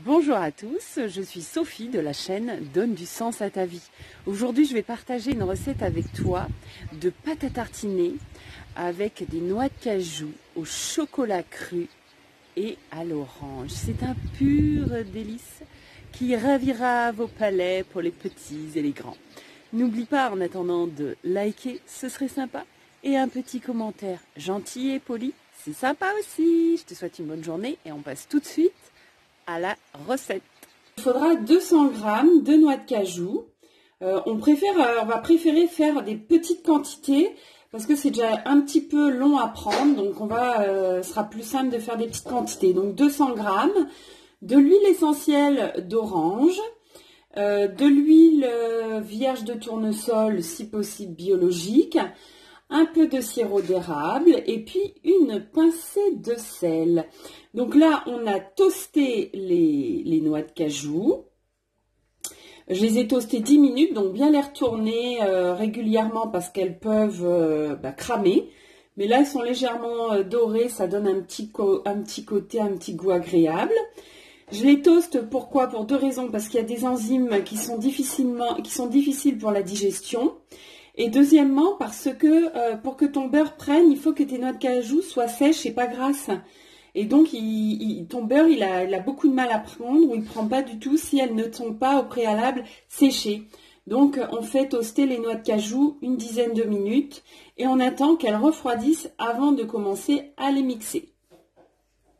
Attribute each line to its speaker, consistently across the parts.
Speaker 1: Bonjour à tous, je suis Sophie de la chaîne Donne du sens à ta vie. Aujourd'hui, je vais partager une recette avec toi de pâte à tartiner avec des noix de cajou au chocolat cru et à l'orange. C'est un pur délice qui ravira vos palais pour les petits et les grands. N'oublie pas en attendant de liker, ce serait sympa, et un petit commentaire gentil et poli, c'est sympa aussi. Je te souhaite une bonne journée et on passe tout de suite à la recette. Il faudra 200 g de noix de cajou. On va préférer faire des petites quantités parce que c'est déjà un petit peu long à prendre. Donc ce sera plus simple de faire des petites quantités. Donc 200 g de l'huile essentielle d'orange, de l'huile vierge de tournesol, si possible biologique, un peu de sirop d'érable et puis une pincée de sel. Donc là, on a toasté les noix de cajou. Je les ai toastées 10 minutes, donc bien les retourner régulièrement parce qu'elles peuvent cramer. Mais là, elles sont légèrement dorées, ça donne un petit goût agréable. Je les toaste, pourquoi? Pour deux raisons, parce qu'il y a des enzymes qui sont difficiles pour la digestion. Et deuxièmement, parce que pour que ton beurre prenne, il faut que tes noix de cajou soient sèches et pas grasses. Et donc, ton beurre, il a beaucoup de mal à prendre, ou il ne prend pas du tout si elles ne sont pas au préalable séchées. Donc, on fait toaster les noix de cajou une dizaine de minutes et on attend qu'elles refroidissent avant de commencer à les mixer.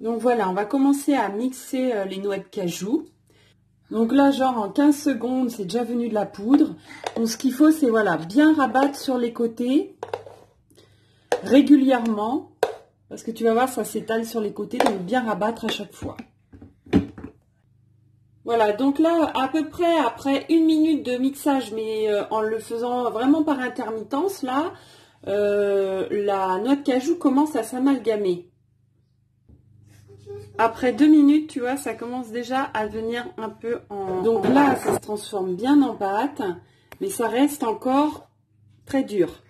Speaker 1: Donc voilà, on va commencer à mixer les noix de cajou. Donc là, genre en 15 secondes, c'est déjà venu de la poudre. Donc ce qu'il faut, c'est voilà, bien rabattre sur les côtés régulièrement. Parce que tu vas voir, ça s'étale sur les côtés, donc bien rabattre à chaque fois. Voilà, donc là, à peu près après 1 minute de mixage, mais en le faisant vraiment par intermittence, là, la noix de cajou commence à s'amalgamer. Après 2 minutes, tu vois, ça commence déjà à devenir un peu en... Donc là, ça se transforme bien en pâte, mais ça reste encore très dur.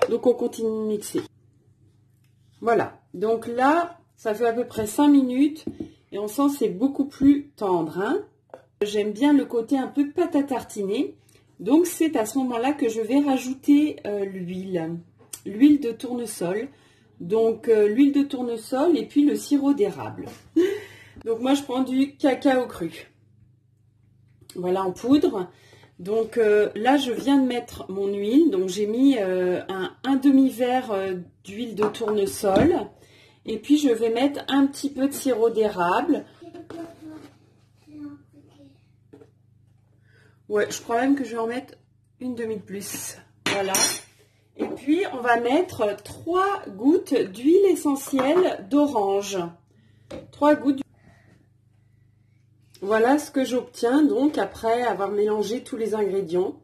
Speaker 1: Donc on continue de mixer. Voilà, donc là, ça fait à peu près 5 minutes et on sent que c'est beaucoup plus tendre. Hein. J'aime bien le côté un peu pâte à tartiner. Donc c'est à ce moment-là que je vais rajouter l'huile de tournesol. Donc l'huile de tournesol et puis le sirop d'érable. Donc moi je prends du cacao cru. Voilà en poudre. Donc là je viens de mettre mon huile. Donc j'ai mis un demi-verre d'huile de tournesol. Et puis je vais mettre un petit peu de sirop d'érable. Ouais, je crois même que je vais en mettre une demi de plus. Voilà. Et puis, on va mettre 3 gouttes d'huile essentielle d'orange. 3 gouttes. Voilà ce que j'obtiens donc après avoir mélangé tous les ingrédients.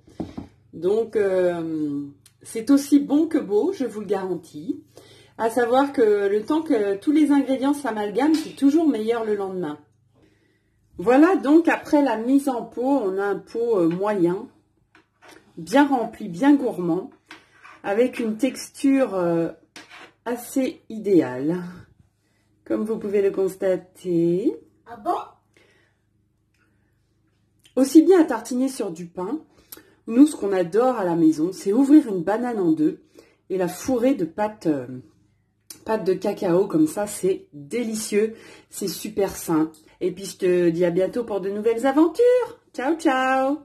Speaker 1: Donc, c'est aussi bon que beau, je vous le garantis. À savoir que le temps que tous les ingrédients s'amalgament, c'est toujours meilleur le lendemain. Voilà, donc après la mise en pot, on a un pot moyen, bien rempli, bien gourmand. Avec une texture assez idéale, comme vous pouvez le constater.
Speaker 2: Ah bon?
Speaker 1: Aussi bien à tartiner sur du pain. Nous, ce qu'on adore à la maison, c'est ouvrir une banane en deux et la fourrer de pâte de cacao. Comme ça, c'est délicieux, c'est super sain. Et puis, je te dis à bientôt pour de nouvelles aventures. Ciao, ciao!